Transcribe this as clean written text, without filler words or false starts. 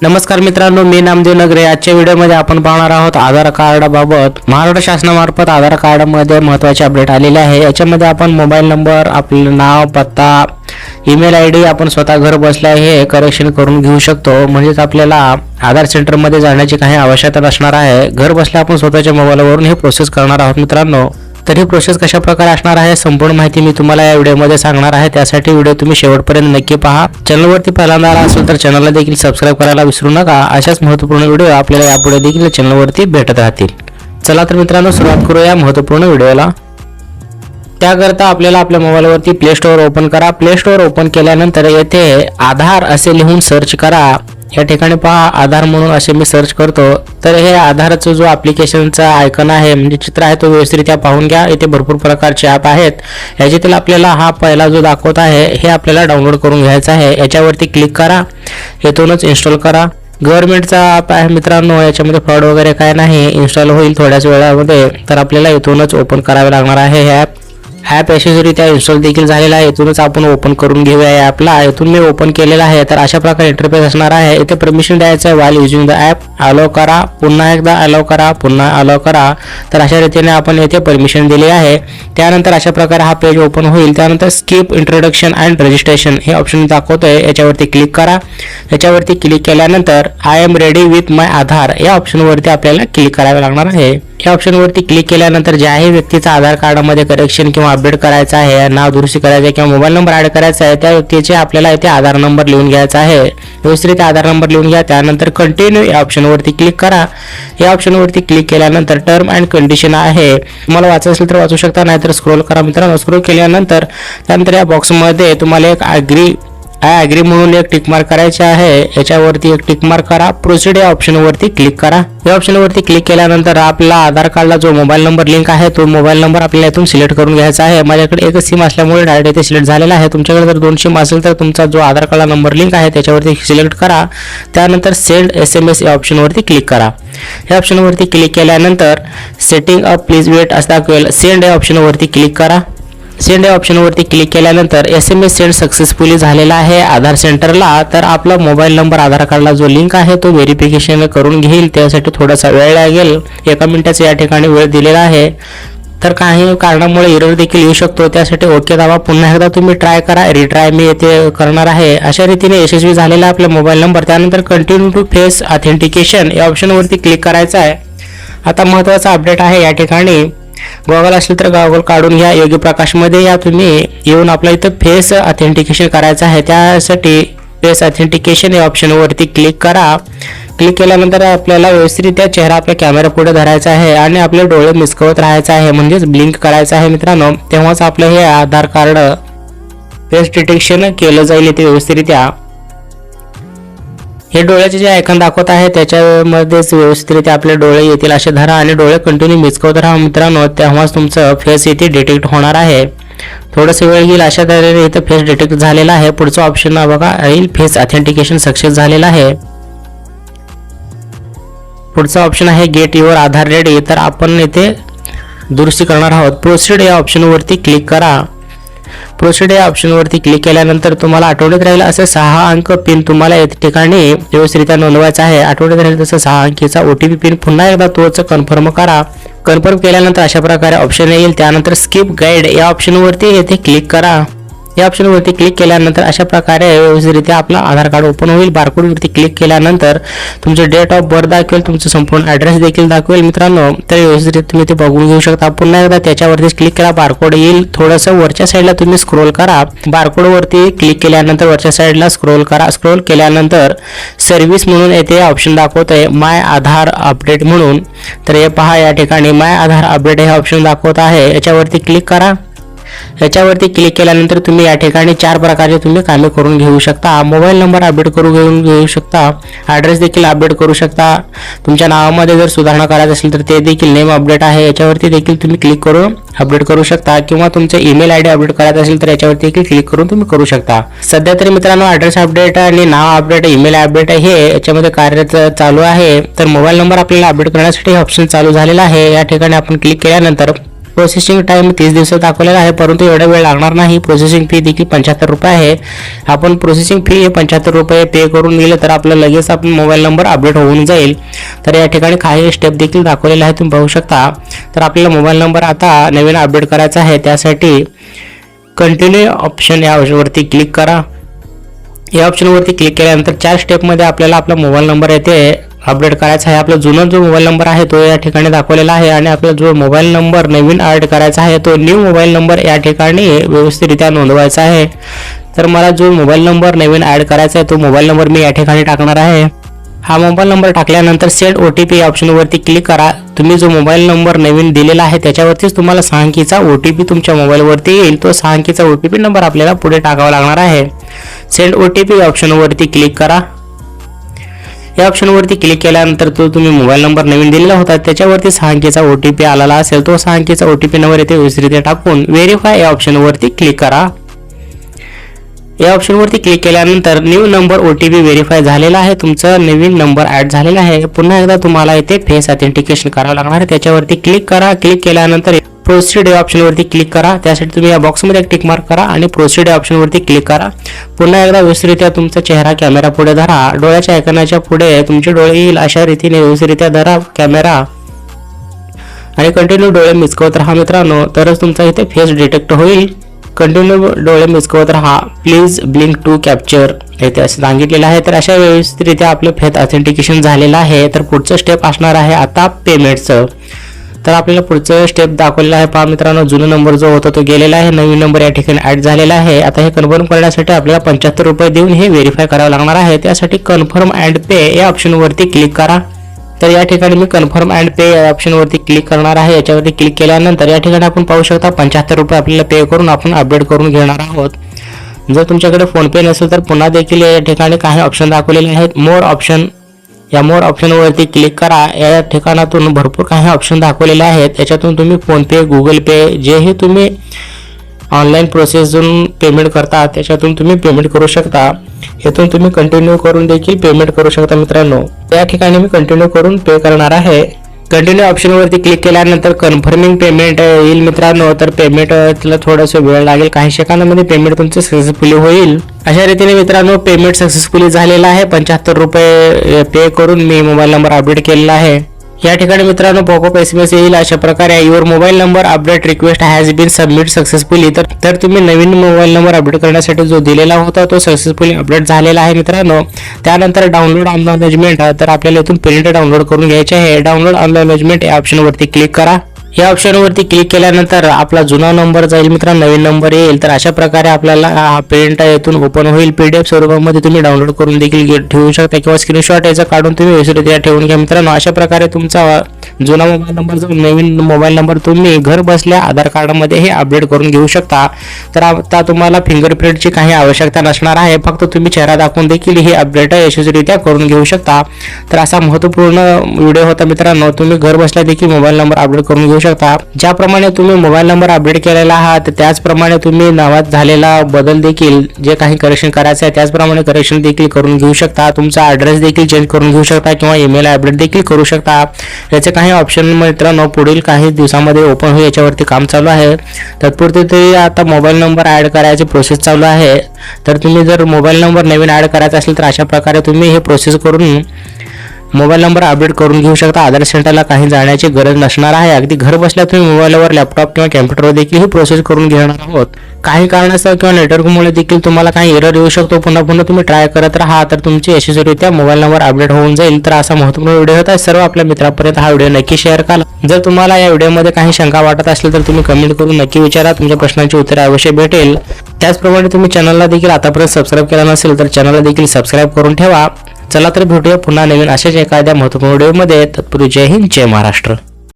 नमस्कार मित्रांनो, मी नामदेव नगरे। आजच्या व्हिडिओमध्ये आपण पाहणार आहोत आधार कार्डाबाबत। महाराष्ट्र शासनामार्फत आधार कार्डमध्ये महत्त्वाचे अपडेट आलेले आहे। याच्यामध्ये आपण मोबाईल नंबर, आपलं नाव, पत्ता, ईमेल आयडी आपण स्वतः घर बसल्या हे करेक्शन करून घेऊ शकतो। म्हणजेच आपल्याला आधार सेंटरमध्ये जाण्याची काही आवश्यकता नसणार आहे। घर बसल्या आपण स्वतःच्या मोबाईलवरून हे प्रोसेस करणार आहोत मित्रांनो। तर ही प्रोसेस कशा प्रकारे असणार आहे संपूर्ण माहिती मी तुम्हाला या व्हिडिओमध्ये सांगणार आहे। त्यासाठी व्हिडिओ तुम्ही शेवटपर्यंत नक्की पहा। चॅनलवरती पहिल्यांदा आला असेल तर चॅनलला देखील सबस्क्राइब करायला विसरू नका। अशाच महत्त्वपूर्ण व्हिडिओ आपल्याला यापुढे देखील चॅनलवरती भेटत राहतील। चला तर मित्रांनो, सुरुवात करूया महत्त्वपूर्ण व्हिडिओला। त्याकरता आपल्याला आपल्या मोबाईलवरती प्ले स्टोअर ओपन करा। प्ले स्टोअर ओपन केल्यानंतर येथे आधार असे लिहून सर्च करा। या ठिकाणी पहा आधार म्हणून असे मी सर्च करतो तर हे आधारचा जो ॲप्लिकेशनचा आयकॉन आहे म्हणजे चित्र आहे तो व्यवस्थितरित्या पाहून घ्या। इथे भरपूर प्रकारचे ॲप आहेत। याच्यातील आपल्याला हा पहिला जो दाखवत आहे हे आपल्याला डाउनलोड करून घ्यायचा आहे। याच्यावरती क्लिक करा, येथूनच इन्स्टॉल करा। गव्हर्नमेंटचा ॲप आहे मित्रांनो, याच्यामध्ये फ्रॉड वगैरे काय नाही, इन्स्टॉल होईल थोड्याच वेळामध्ये। तर आपल्याला इथूनच ओपन करावे लागणार आहे हे ॲप यशस्वीरित्या इन्स्टॉल देखील झालेला आहे। इथूनच आपण ओपन करून घेऊया या ॲपला। इथून मी ओपन केलेला आहे। तर अशा प्रकारे इंटरफेस असणार आहे। इथे परमिशन द्यायचं आहे while using the app, allow करा, पुन्हा एकदा अलाउ करा, पुन्हा अलाउ करा। तर अशा रीतीने आपण येथे परमिशन दिली आहे। त्यानंतर अशा प्रकारे हा पेज ओपन होईल। त्यानंतर स्किप इंट्रोडक्शन अँड रजिस्ट्रेशन हे ऑप्शन दाखवतोय, याच्यावरती क्लिक करा। याच्यावरती क्लिक केल्यानंतर आय एम रेडी विथ माय आधार या ऑप्शनवरती आपल्याला क्लिक करावे लागणार आहे। या ऑप्शनवरती क्लिक केल्यानंतर ज्याही व्यक्तीचा आधार कार्डामध्ये करेक्शन किंवा अपडेट करायचा आहे, नाव दुरुस्ती करायचं आहे किंवा मोबाईल नंबर ऍड करायचा आहे, त्या व्यक्तीचे आपल्याला इथे आधार नंबर लिहून घ्यायचा आहे। व्यवस्थित आधार नंबर लिहून घ्या। त्यानंतर कंटिन्यू या ऑप्शनवरती क्लिक करा। या ऑप्शनवरती क्लिक केल्यानंतर टर्म अँड कंडिशन आहे, तुम्हाला वाचायचं असेल तर वाचू शकता, नाहीतर स्क्रोल करा मित्रांनो। स्क्रोल केल्यानंतर त्यानंतर या बॉक्समध्ये तुम्हाला एक ॲग्री म्हणून एक टिक मार्क करायचे आहे। याच्यावरती एक टिक मार्क करा। प्रोसीड या ऑप्शनवरती क्लिक करा। या ऑप्शनवरती क्लिक केल्यानंतर आपला आधार कार्डला जो मोबाईल नंबर लिंक आहे तो मोबाईल नंबर आपल्याला इथून सिलेक्ट करून घ्यायचा आहे। माझ्याकडे एकच सिम असल्यामुळे डायरेक्ट इथे सिलेक्ट झालेला आहे। तुमच्याकडे जर 2 सिम असेल तर तुमचा जो आधार कार्डला नंबर लिंक आहे त्याच्यावरती सिलेक्ट करा। त्यानंतर सेंड SMS या ऑप्शनवरती क्लिक करा। या ऑप्शनवरती क्लिक केल्यानंतर सेटिंग अप प्लीज वेट असं दाखवेल। सेंड या ऑप्शनवरती क्लिक करा। सेंड या ऑप्शनवरती क्लिक केल्यानंतर SMS सेंड सक्सेसफुली झालेला आहे आधार सेंटरला। तर आपला मोबाईल नंबर आधार कार्डला जो लिंक आहे तो व्हेरिफिकेशन करून घेईल, त्यासाठी थोडासा वेळ लागेल। 1 मिनिटाचा या ठिकाणी वेळ दिलेला आहे। तर काही कारणामुळे एरर देखील येऊ शकतो, त्यासाठी ओके दाबा। पुन्हा एकदा तुम्ही ट्राय करा, रिट्राय मी येथे करणार आहे। अशा रीतीने यशस्वी झालेला आपला मोबाईल नंबर। त्यानंतर कंटिन्यू टू फेस ऑथेंटिकेशन या ऑप्शनवरती क्लिक करायचं आहे। आता महत्त्वाचा अपडेट आहे या ठिकाणी, गॉगल असेल तर गॉगल काढून घ्या। योग्य प्रकाशमध्ये या तुम्ही येऊन आपल्या इथं फेस ऑथेंटिकेशन करायचं आहे। त्यासाठी फेस ऑथेंटिकेशन या ऑप्शनवरती क्लिक करा। क्लिक केल्यानंतर आपल्याला व्यवस्थितरित्या चेहरा आपल्या कॅमेरा पुढे धरायचा आहे आणि आपले डोळे मिसकवत राहायचे आहे, म्हणजेच ब्लिंक करायचं आहे मित्रांनो। तेव्हाच आपलं हे आधार कार्ड फेस डिटेक्शन केलं जाईल इथे व्यवस्थितरित्या। हे डोळ्याचे जे आयकॉन दाखवत आहे त्याच्यामध्येच व्यवस्थितरित्या आपले डोळे येतील असे धरा आणि डोळे कंटिन्यू मिचकवत राहा मित्रांनो, तेव्हाच तुमचं फेस इथे डिटेक्ट होणार आहे। थोडंसं वेळ घेईल। अशा तऱ्हेने इथं फेस डिटेक्ट झालेला आहे। पुढचं ऑप्शन बघा येईल फेस ऑथेंटिकेशन सक्सेस झालेला आहे। पुढचं ऑप्शन आहे गेट युअर आधार रेडी। तर आपण इथे दुरुस्ती करणार आहोत। प्रोसीड या ऑप्शनवरती क्लिक करा। प्रोसीड या ऑप्शनवरती क्लिक केल्यानंतर तुम्हाला आठवड्यात राहील असं 6 अंक पिन तुम्हाला या ठिकाणी व्यवस्थितरित्या नोंदवायचा आहे। आठवड्यात राहील तसं 6 अंकीचा OTP पिन पुन्हा एकदा तोच कन्फर्म करा। कन्फर्म केल्यानंतर अशा प्रकारे ऑप्शन येईल। त्यानंतर स्किप गाईड या ऑप्शनवरती येथे क्लिक करा। या ऑप्शनवरती क्लिक केल्यानंतर अशा प्रकारे व्यवस्थितरित्या आपला आधार कार्ड ओपन होईल। बारकोडवरती क्लिक केल्यानंतर तुमचे डेट ऑफ बर्थ दाखवेल, तुमचं संपूर्ण ॲड्रेस देखील दाखवेल मित्रांनो। तर व्यवस्थित तुम्ही ते बघून घेऊ शकता। पुन्हा एकदा त्याच्यावरतीच क्लिक करा, बारकोड येईल। थोडंसं वरच्या साईडला तुम्ही स्क्रोल करा। बारकोडवरती क्लिक केल्यानंतर वरच्या साईडला स्क्रोल करा। स्क्रोल केल्यानंतर सर्व्हिस म्हणून येथे ऑप्शन दाखवत आहे माय आधार अपडेट म्हणून। तर हे पहा या ठिकाणी माय आधार अपडेट हे ऑप्शन दाखवत आहे, याच्यावरती क्लिक करा। याच्यावरती क्लिक केल्यानंतर तुम्ही या ठिकाणी 4 प्रकारचे तुम्ही कामे करून घेऊ शकता। मोबाईल नंबर अपडेट करून घेऊ शकता, ॲड्रेस देखील अपडेट करू शकता, तुमच्या नावामध्ये जर सुधारणा करायची असेल तर ते देखील नेम अपडेट आहे, याच्यावरती देखील तुम्ही क्लिक करून अपडेट करू शकता, किंवा तुमचे ईमेल आयडी अपडेट करायचं असेल तर याच्यावरती देखील क्लिक करून तुम्ही करू शकता। सध्या तरी मित्रांनो ॲड्रेस अपडेट आणि नाव अपडेट, ईमेल अपडेट हे याच्यामध्ये कार्यरत चालू आहे। तर मोबाईल नंबर आपल्याला अपडेट करण्यासाठी ऑप्शन चालू झालेला आहे। या ठिकाणी आपण क्लिक केल्यानंतर प्रोसेसिंग टाइम 30 दिवस दाखवलेला आहे, परंतु एवढा वेळ लागणार नाही. प्रोसेसिंग फी देखील 75 रुपये आहे. आपण प्रोसेसिंग फी हे 75 रुपये पे करून दिले तर आपलं लगेच आपण मोबाईल नंबर अपडेट होऊन जाईल. तर या ठिकाणी काही स्टेप देखील दाखवलेले आहे, तुम्ही पाहू शकता. तर आपल्याला मोबाईल नंबर आता नवीन अपडेट करायचा आहे. त्यासाठी कंटिन्यू ऑप्शन या ऑप्शनवरती क्लिक करा. या ऑप्शनवरती क्लिक केल्यानंतर 4 स्टेपमध्ये आपल्याला आपला मोबाईल नंबर येथे अपडेट करायचा आहे. आपला जुना जो मोबाईल नंबर आहे तो या ठिकाणी दाखवलेला आहे आणि आपला जो मोबाईल नंबर नवीन ॲड करायचा आहे तो न्यू मोबाईल नंबर या ठिकाणी व्यवस्थितरित्या नोंदवायचा आहे. तर मला जो मोबाईल नंबर नवीन ॲड करायचा आहे तो मोबाईल नंबर मी या ठिकाणी टाकणार आहे. हा मोबाईल नंबर टाकल्यानंतर सेंड OTP या ऑप्शनवरती क्लिक करा. तुम्ही जो मोबाईल नंबर नवीन दिलेला आहे त्याच्यावरतीच तुम्हाला 6 अंकीचा OTP तुमच्या मोबाईलवरती येईल. तो 6 अंकीचा OTP नंबर आपल्याला पुढे टाकावा लागणार आहे. सेंड OTP या ऑप्शनवरती क्लिक करा. या ऑप्शनवरती क्लिक केल्यानंतर तो तुम्ही मोबाईल नंबर नवीन दिलेला होता त्याच्यावरती 6 अंकीचा OTP आलेला असेल. तो 6 अंकीचा OTP नंबर येथे व्यवस्थित टाकून व्हेरीफाय या ऑप्शनवरती क्लिक करा. या ऑप्शनवरती क्लिक केल्यानंतर न्यू नंबर OTP व्हेरीफाय झालेला आहे. तुमचा नवीन नंबर ॲड झालेला आहे. पुन्हा एकदा तुम्हाला इथे फेस ऑथेंटिकेशन करावं लागणार आहे. त्याच्यावरती क्लिक करा. क्लिक केल्यानंतर प्रोसीड या ऑप्शनवरती क्लिक करा. त्यासाठी तुम्ही या बॉक्समध्ये एक टिक मार्क करा आणि प्रोसीड या ऑप्शनवरती क्लिक करा. पुन्हा एकदा व्यवस्थितरित्या तुमचा चेहरा कॅमेरा पुढे धरा. डोळ्याच्या आयकॉनच्या पुढे तुमचे डोळे येईल अशा रीतीने व्यवस्थितरित्या धरा कॅमेरा आणि कंटिन्यू डोळे मिचकवत राहा मित्रांनो, तरच तुमचा इथे फेस डिटेक्ट होईल. कंटिन्यू डोळे मिचकवत राहा. प्लीज ब्लिंक टू कॅप्चर इथे असं सांगितलेलं आहे. तर अशा व्यवस्थितरित्या आपलं फेस ऑथेंटिकेशन झालेलं आहे. तर पुढचं स्टेप असणार आहे आता पेमेंटचं. तर आपल्याला पुढचं स्टेप दाखवलेला आहे. पहा मित्रांनो, जुना नंबर जो होता तो गेलेला आहे, नवीन नंबर या ठिकाणी ॲड झालेला आहे. आता हे कन्फर्म करण्यासाठी आपल्याला 75 रुपये देऊन हे व्हेरीफाय करावं लागणार आहे. त्यासाठी कन्फर्म अँड पे या ऑप्शनवरती क्लिक करा. तर या ठिकाणी मी कन्फर्म अँड पे या ऑप्शनवरती क्लिक करणार आहे. याच्यावरती क्लिक केल्यानंतर या ठिकाणी आपण पाहू शकता 75 रुपये आपल्याला पे करून आपण अपडेट करून घेणार आहोत. जर तुमच्याकडे फोनपे नसेल तर पुन्हा देखील या ठिकाणी काही ऑप्शन दाखवलेले आहेत. मोर ऑप्शन या मोर ऑप्शनवरती क्लिक करा. या ठिकाणातून भरपूर काही ऑप्शन दाखवलेले आहेत. याच्यातून तुम्ही फोनपे, गुगल पे जेही तुम्ही ऑनलाईन प्रोसेसतून पेमेंट करता त्याच्यातून तुम्ही पेमेंट करू शकता. यातून तुम्ही कंटिन्यू करून देखील पेमेंट करू शकता मित्रांनो. या ठिकाणी मी कंटिन्यू करून पे करणार आहे. कंटिन्यू ऑप्शनवरती क्लिक केल्यानंतर कन्फर्मिंग पेमेंट येईल मित्रांनो. तर पेमेंट तिला थोडासा वेळ लागेल, काही सेकंदामध्ये पेमेंट तुमचं सक्सेसफुली होईल. अशा रीतीने मित्रांनो पेमेंट सक्सेसफुली झालेलं आहे. 75 रुपये पे करून मी मोबाईल नंबर अपडेट केलेला आहे. या ठिकाणी मित्रांनो पॉपअप SMS येईल अशा प्रकारे your mobile number update request has been submit successfully. तर तुम्ही नवीन मोबाईल नंबर अपडेट करण्यासाठी जो दिलेला होता तो सक्सेसफुली अपडेट झालेला आहे मित्रांनो. त्यानंतर डाउनलोड अनलॉजमेंट, तर आपल्याला इथून प्रिंट डाउनलोड करून घ्यायचे आहे. डाउनलोड अनलॉजमेंट या ऑप्शनवरती क्लिक करा. या ऑप्शनवरती क्लिक केल्यानंतर आपला जुना नंबर जाईल मित्रांनो, नवीन नंबर येईल. तर अशा प्रकारे आपल्याला हा प्रिंट येथून ओपन होईल. PDF स्वरूपामध्ये तुम्ही डाउनलोड करून देखील ठेवू शकता किंवा स्क्रीनशॉट याचा काढून तुम्ही व्यवस्थितरित्या ठेवून घ्या मित्रांनो. अशा प्रकारे तुमचा जुना मोबाईल नंबर जो नवीन मोबाईल नंबर तुम्ही घर बसल्या आधार कार्डमध्ये हे अपडेट करून घेऊ शकता. तर आता तुम्हाला फिंगरप्रिंटची काही आवश्यकता नसणार आहे, फक्त तुम्ही चेहरा दाखवून देखील हे अपडेट यशस्वीरित्या करून घेऊ शकता. तर असा महत्त्वपूर्ण व्हिडिओ होता मित्रांनो. तुम्ही घर बसल्या देखील मोबाईल नंबर अपडेट करून घेऊ शकता. ज्याप्रमाणे तुम्ही मोबाईल नंबर अपडेट केलेला आहात त्याचप्रमाणे तुम्ही नावात झालेला बदल देखील जे काही करेक्शन करायचं आहे त्याचप्रमाणे करेक्शन देखील करून घेऊ शकता. तुमचा ॲड्रेस देखील चेंज करून घेऊ शकता किंवा ईमेल अपडेट देखील करू शकता. याचे काही ऑप्शन मित्रांनो पुढील काही दिवसामध्ये ओपन होईल. याच्यावरती काम चालू आहे. तत्पुरते तरी आता मोबाईल नंबर ॲड करायची प्रोसेस चालू आहे. तर तुम्ही जर मोबाईल नंबर नवीन ॲड करायचा असेल तर अशा प्रकारे तुम्ही हे प्रोसेस करून मोबाईल नंबर अपडेट करून घेऊ शकता. आधार सेंटरला काही जाण्याची गरज नसणार आहे. अगदी घर बसल्या तुम्ही मोबाईलवर, लॅपटॉप किंवा कॅम्प्युटरवर देखील ही प्रोसेस करून घेणार आहोत. काही कारणास्तव किंवा नेटवर्कमुळे देखील तुम्हाला काही एरर येऊ शकतो. पुन्हा तुम्ही ट्राय करत राहा तर तुमची यशस्वीरित्या मोबाईल नंबर अपडेट होऊन जाईल. तर असा महत्त्वपूर्ण व्हिडिओ होता. सर्व आपल्या मित्रांपर्यंत हा व्हिडिओ नक्की शेअर करा. जर तुम्हाला या व्हिडिओमध्ये काही शंका वाटत असेल तर तुम्ही कमेंट करून नक्की विचारा. तुमच्या प्रश्नांची उत्तरे अवश्य भेटेल. त्याचप्रमाणे तुम्ही चॅनलला देखील आतापर्यंत सबस्क्राईब केला नसेल तर चॅनलला देखील सबस्क्राईब करून ठेवा. चला तर भेटूया पुन्हा नवीन अशाच एखाद्या महत्त्वपूर्ण व्हिडिओमध्ये. तत्पूर्वी जय हिंद, जय महाराष्ट्र.